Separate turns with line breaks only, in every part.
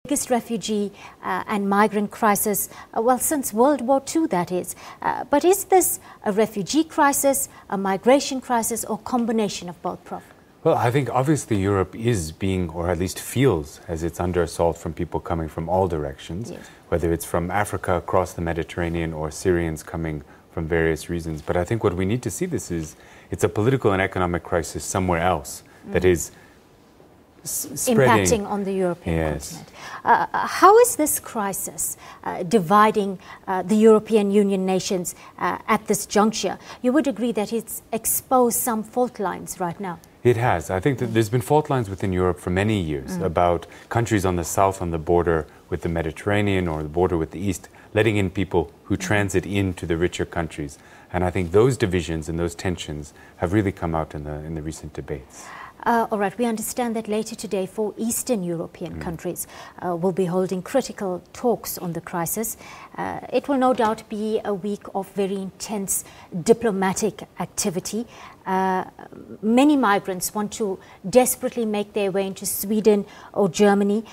Biggest refugee and migrant crisis, well, since World War II, that is. But is this a refugee crisis, a migration crisis, or combination of both, Prof?
Well, I think obviously Europe is being, or at least feels, as it's under assault from people coming from all directions,
yes,
whether it's from Africa across the Mediterranean or Syrians coming from various reasons. But I think what we need to see this is, it's a political and economic crisis somewhere else that is spreading,
impacting on the European
yes,
continent. How is this crisis dividing the European Union nations at this juncture? You would agree that it's exposed some fault lines right now?
It has. I think that there's been fault lines within Europe for many years about countries on the south, on the border with the Mediterranean or the border with the east, letting in people who transit into the richer countries. And I think those divisions and those tensions have really come out in the recent debates.
All right, we understand that later today 4 Eastern European countries will be holding critical talks on the crisis. It will no doubt be a week of very intense diplomatic activity. Many migrants want to desperately make their way into Sweden or Germany,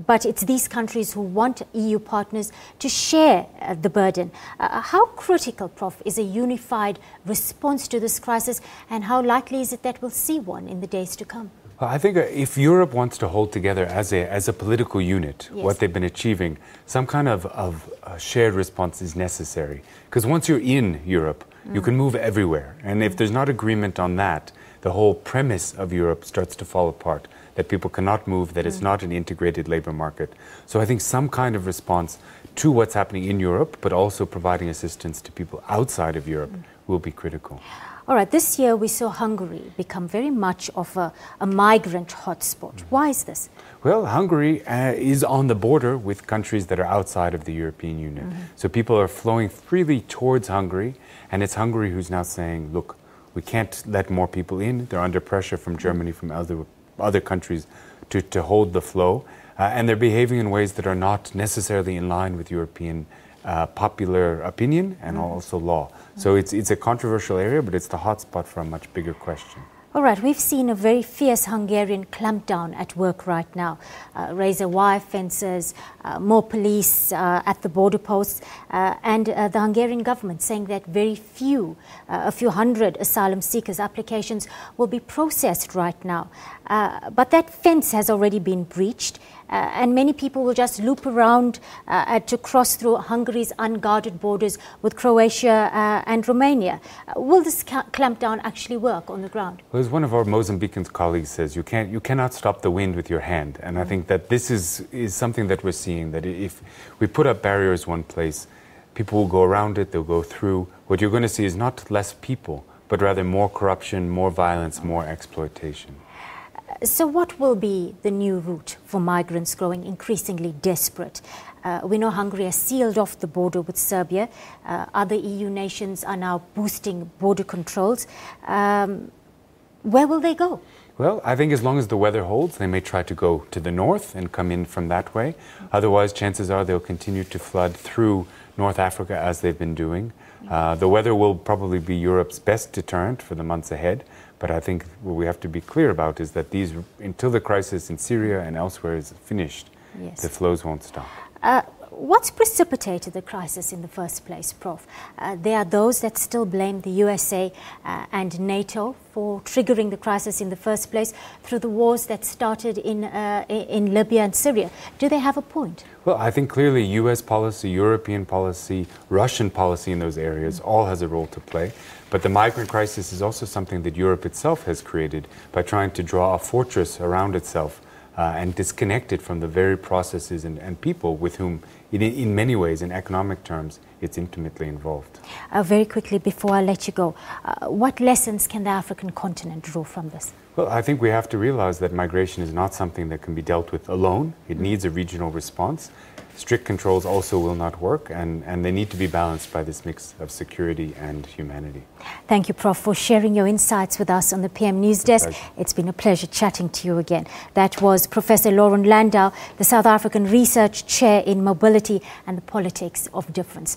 but it's these countries who want EU partners to share the burden. How critical, Prof, is a unified response to this crisis, and how likely is it that we'll see one in the days to come?
Well, I think if Europe wants to hold together as a political unit,
yes,
what they've been achieving, some kind of shared response is necessary. Because once you're in Europe, you can move everywhere. And if there's not agreement on that, the whole premise of Europe starts to fall apart, that people cannot move, that it's not an integrated labor market. So I think some kind of response to what's happening in Europe, but also providing assistance to people outside of Europe will be critical.
All right, this year we saw Hungary become very much of a migrant hotspot. Why is this?
Well, Hungary is on the border with countries that are outside of the European Union. So people are flowing freely towards Hungary, and it's Hungary who's now saying, look, we can't let more people in. They're under pressure from Germany, from other countries to hold the flow. And they're behaving in ways that are not necessarily in line with European popular opinion and also law. So it's a controversial area, but it's the hotspot for a much bigger question.
All right, we've seen a very fierce Hungarian clampdown at work right now. Razor wire fences, more police at the border posts, and the Hungarian government saying that very few, a few hundred asylum seekers' applications will be processed right now. But that fence has already been breached, and many people will just loop around to cross through Hungary's unguarded borders with Croatia and Romania. Will this clampdown actually work on the ground?
Well, as one of our Mozambican colleagues says, you cannot stop the wind with your hand. And I think that this is something that we're seeing, that if we put up barriers one place, people will go around it, they'll go through. What you're going to see is not less people, but rather more corruption, more violence, more exploitation.
So what will be the new route for migrants growing increasingly desperate? We know Hungary has sealed off the border with Serbia. Other EU nations are now boosting border controls. Where will they go?
Well, I think as long as the weather holds, they may try to go to the north and come in from that way. Otherwise, chances are they'll continue to flood through North Africa as they've been doing. The weather will probably be Europe's best deterrent for the months ahead. But I think what we have to be clear about is that until the crisis in Syria and elsewhere is finished,
yes,
the flows won't stop.
What's precipitated the crisis in the first place, Prof? There are those that still blame the USA and NATO for triggering the crisis in the first place through the wars that started in Libya and Syria. Do they have a point?
Well, I think clearly US policy, European policy, Russian policy in those areas all has a role to play. But the migrant crisis is also something that Europe itself has created by trying to draw a fortress around itself and disconnect it from the very processes and people with whom, in many ways, in economic terms, it's intimately involved.
Very quickly, before I let you go, what lessons can the African continent draw from this?
Well, I think we have to realize that migration is not something that can be dealt with alone. It needs a regional response. Strict controls also will not work, and they need to be balanced by this mix of security and humanity.
Thank you, Prof, for sharing your insights with us on the PM News Desk. It's been a pleasure chatting to you again. That was Professor Loren Landau, the South African Research Chair in Mobility and the Politics of Difference.